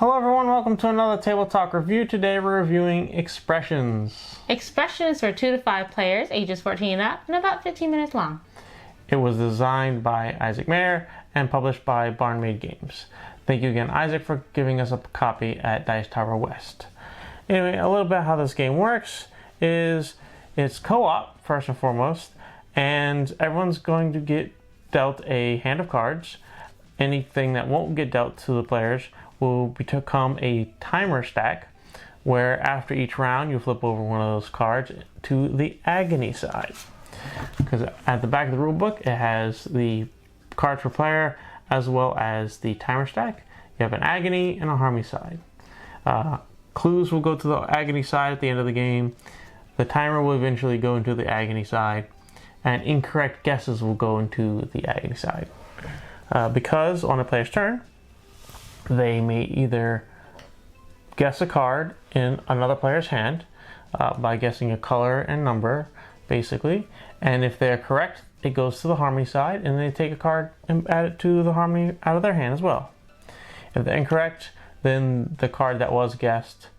Hello everyone, welcome to another Table Talk review. Today we're reviewing Expressions. Expressions for 2 to 5 players, ages 14 and up, and about 15 minutes long. It was designed by Isaac Mayer and published by Barnmade Games. Thank you again, Isaac, for giving us a copy at Dice Tower West. Anyway, a little bit how this game works is it's co-op, first and foremost, and everyone's going to get dealt a hand of cards. Anything that won't get dealt to the players will become a timer stack, where after each round you flip over one of those cards to the agony side. Because at the back of the rule book it has the cards per player as well as the timer stack. You have an agony and a harmony side. Clues will go to the agony side at the end of the game. The timer will eventually go into the agony side, and incorrect guesses will go into the agony side. Because on a player's turn, they may either guess a card in another player's hand by guessing a color and number, basically. And if they're correct, it goes to the harmony side, and they take a card and add it to the harmony out of their hand as well. If they're incorrect, then the card that was guessed,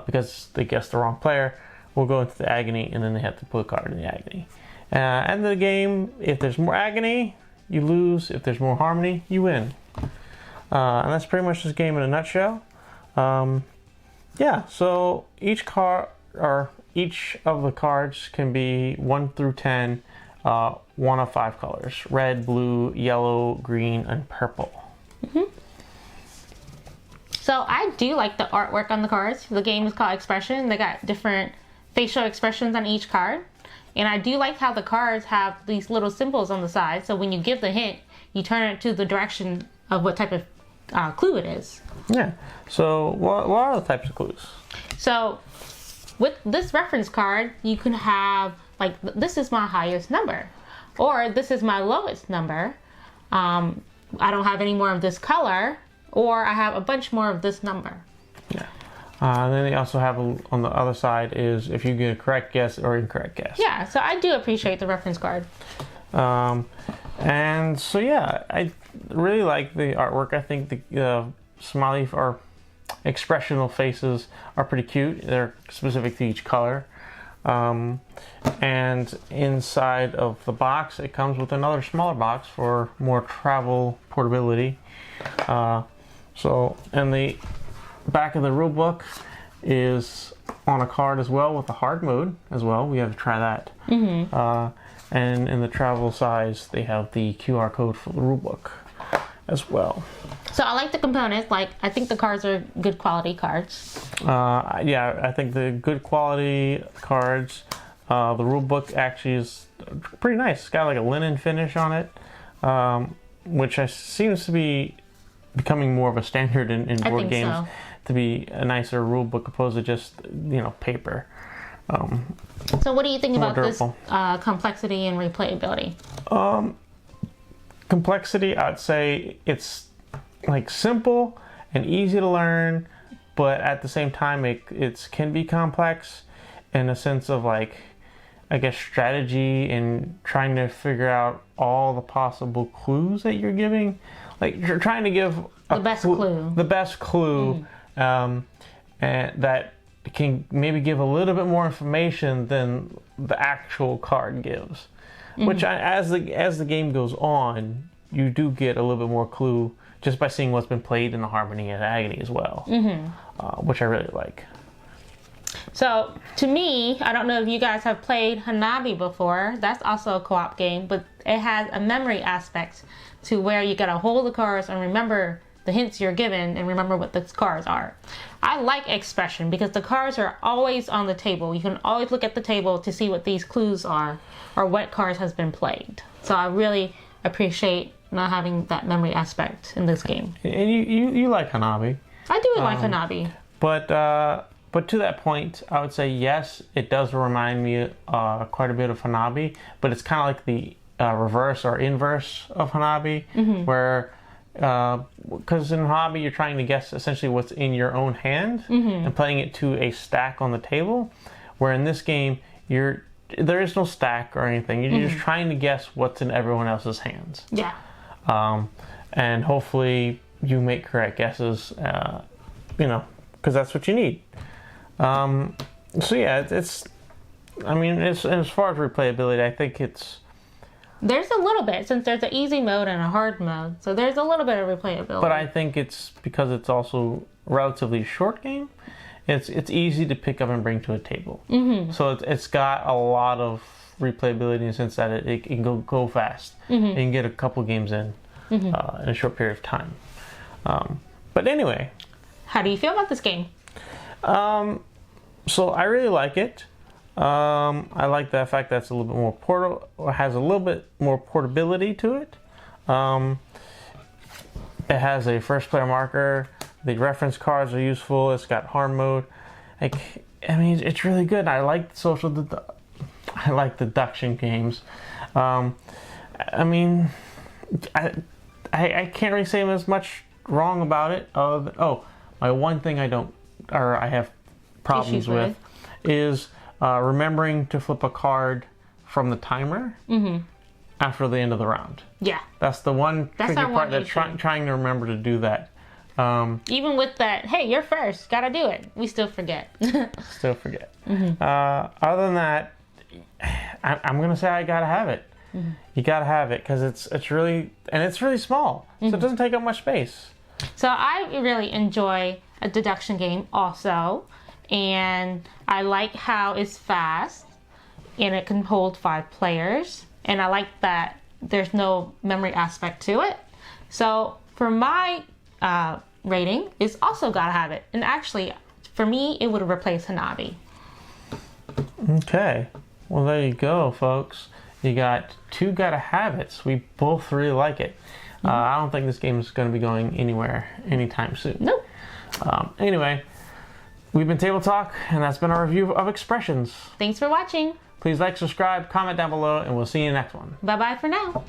because they guessed the wrong player, will go into the agony, and then they have to put a card in the agony. End of the game, if there's more agony, you lose. If there's more harmony, you win. And that's pretty much this game in a nutshell. Yeah, so each card, or each of the cards, can be 1 through 10, one of 5 colors: red, blue, yellow, green, and purple. So I do like the artwork on the cards. The game is called Expression. They got different facial expressions on each card. And I do like how the cards have these little symbols on the side. So when you give the hint, you turn it to the direction of what type of clue it is. Yeah. So what are the types of clues? So with this reference card, you can have, like, this is my highest number, or this is my lowest number. I don't have any more of this color, or I have a bunch more of this number. Yeah. Then they also have on the other side is if you get a correct guess or incorrect guess. Yeah, so I do appreciate the reference card. And so yeah, I really like the artwork. I think the smiley or expressional faces are pretty cute. They're specific to each color. And inside of the box, it comes with another smaller box for more travel portability. So, and the back of the rule book is on a card as well with a hard mode as well. We have to try that. And in the travel size, they have the QR code for the rule book as well. So I like the components. Like, I think the cards are good quality cards. Yeah, I think the good quality cards. The rule book actually is pretty nice. It's got like a linen finish on it, which seems to be becoming more of a standard in board games. So. To be a nicer rule book opposed to just, paper. So what do you think about durable. This complexity and replayability? Complexity, I'd say it's like simple and easy to learn, but at the same time it can be complex in a sense of, like, I guess, strategy and trying to figure out all the possible clues that you're giving. Like, you're trying to give the best clue. The best clue. And that can maybe give a little bit more information than the actual card gives. Which, as the game goes on, you do get a little bit more clue just by seeing what's been played in the harmony and agony as well, which I really like. So, to me, I don't know if you guys have played Hanabi before. That's also a co-op game, but it has a memory aspect to where you gotta hold the cards and remember the hints you're given and remember what the cards are. I like Expression because the cards are always on the table. You can always look at the table to see what these clues are or what cards has been played. So I really appreciate not having that memory aspect in this game. And you like Hanabi. I do like Hanabi. But to that point, I would say yes, it does remind me quite a bit of Hanabi, but it's kind of like the reverse or inverse of Hanabi, where because in Hanabi you're trying to guess essentially what's in your own hand and playing it to a stack on the table, where in this game there is no stack or anything. You're just trying to guess what's in everyone else's hands. Yeah. And hopefully you make correct guesses because that's what you need. So yeah, it's I mean, as far as replayability, I think there's a little bit, since there's an easy mode and a hard mode, so there's a little bit of replayability. But I think it's because it's also a relatively short game. It's easy to pick up and bring to a table. Mm-hmm. So it's got a lot of replayability in the sense that it can go fast. Mm-hmm. You can get a couple games in in a short period of time. But anyway, how do you feel about this game? So I really like it. I like the fact that it's a little bit more portable, or has a little bit more portability to it. It has a first player marker. The reference cards are useful. It's got hard mode. I mean, it's really good. I like I like deduction games. I mean, I can't really say as much wrong about it. My one thing I have problems with is remembering to flip a card from the timer after the end of the round. Yeah. That's the one tricky part, that trying to remember to do that. Even with that, hey, you're first, gotta do it. We still forget. Other than that, I'm gonna say I gotta have it. Mm-hmm. You gotta have it because it's really small, so it doesn't take up much space. So I really enjoy a deduction game also, and I like how it's fast and it can hold 5 players, and I like that there's no memory aspect to it. So for my rating, it's also gotta have it, and actually for me it would replace Hanabi. Okay, well there you go, folks. You got 2 gotta have it's. We both really like it. I don't think this game is going to be going anywhere anytime soon. Nope. Anyway, we've been Table Talk, and that's been our review of Expressions. Thanks for watching. Please like, subscribe, comment down below, and we'll see you in the next one. Bye-bye for now.